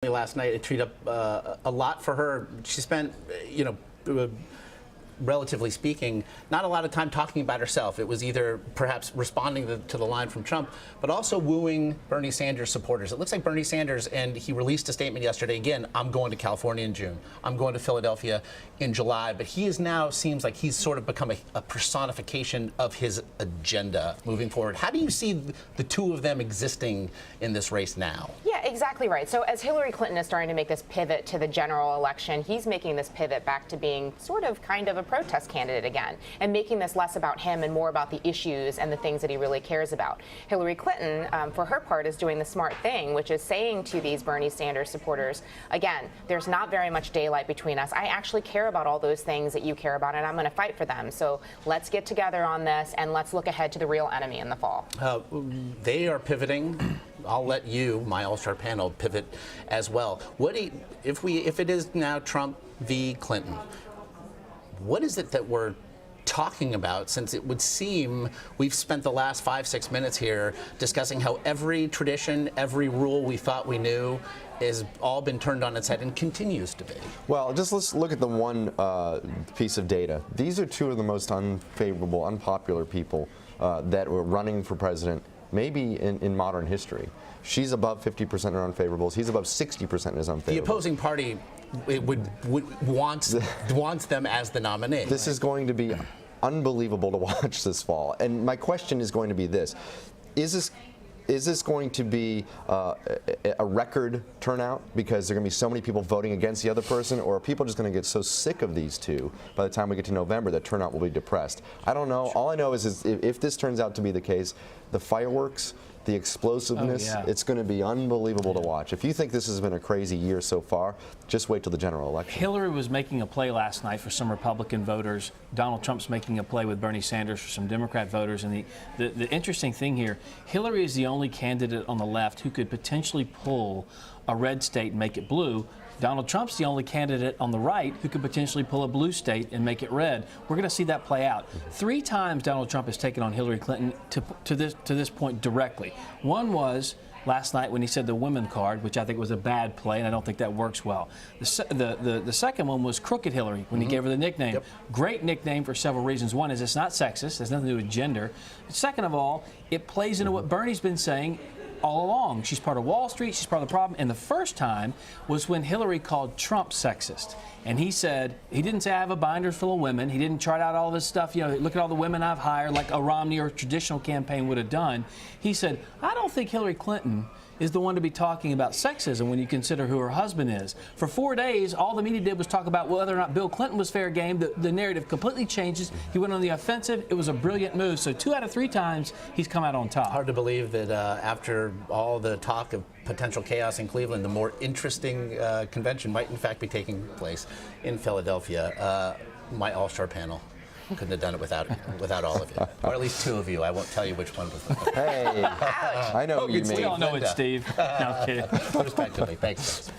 me last night. It treated up a lot for her. She spent, relatively speaking, not a lot of time talking about herself. It was either perhaps responding to the line from Trump, but also wooing Bernie Sanders supporters. It looks like Bernie Sanders, and he released a statement yesterday, again, I'm going to California in June. I'm going to Philadelphia in July. But he is now, seems like he's sort of become a personification of his agenda moving forward. How do you see the two of them existing in this race now? Yeah, exactly right. So as Hillary Clinton is starting to make this pivot to the general election, he's making this pivot back to being sort of kind of a protest candidate again, and making this less about him and more about the issues and the things that he really cares about. Hillary Clinton, for her part, is doing the smart thing, which is saying to these Bernie Sanders supporters, again, there's not very much daylight between us. I actually care about all those things that you care about, and I'm going to fight for them. So let's get together on this, and let's look ahead to the real enemy in the fall. They are pivoting. I'll let you, my all-star panel, pivot as well. If it is now Trump v. Clinton, what is it that we're talking about, since it would seem we've spent the last 5-6 minutes here discussing how every tradition, every rule we thought we knew has all been turned on its head and continues to be? Well, just let's look at the one piece of data. These are two of the most unfavorable, unpopular people that were running for president maybe in modern history. She's above 50% in her unfavorables. He's above 60% in his unfavorables. The opposing party wants them as the nominee. This is going to be unbelievable to watch this fall. And my question is going to be this: Is this going to be a record turnout because there are going to be so many people voting against the other person, or are people just going to get so sick of these two by the time we get to November that turnout will be depressed? I don't know. All I know is if this turns out to be the case, the fireworks, the explosiveness, it's going to be unbelievable to watch. If you think this has been a crazy year so far, just wait till the general election. Hillary was making a play last night for some Republican voters. Donald Trump's making a play with Bernie Sanders for some Democrat voters. And the interesting thing here, Hillary is the only candidate on the left who could potentially pull a red state and make it blue. Donald Trump's the only candidate on the right who could potentially pull a blue state and make it red. We're going to see that play out. 3 times Donald Trump has taken on Hillary Clinton to this point directly. One was last night when he said the women card, which I think was a bad play, and I don't think that works well. The second one was Crooked Hillary, when he gave her the nickname. Yep. Great nickname for several reasons. One is it's not sexist. It has nothing to do with gender. Second of all, it plays into what Bernie's been saying all along. She's part of Wall Street. She's part of the problem. And the first time was when Hillary called Trump sexist. And he said, he didn't say I have a binder full of women. He didn't chart out all this stuff, look at all the women I've hired like a Romney or traditional campaign would have done. He said, I don't think Hillary Clinton is the one to be talking about sexism when you consider who her husband is. For 4 days, all the media did was talk about whether or not Bill Clinton was fair game. The narrative completely changes. He went on the offensive. It was a brilliant move. So 2 out of 3 times, he's come out on top. Hard to believe that after all the talk of potential chaos in Cleveland, the more interesting convention might in fact be taking place in Philadelphia. My all-star panel couldn't have done it without all of you, or at least 2 of you. I won't tell you which one was. Hey, I know you mean. We all know it's Steve. No, I'm kidding. Respectively. Thanks, guys.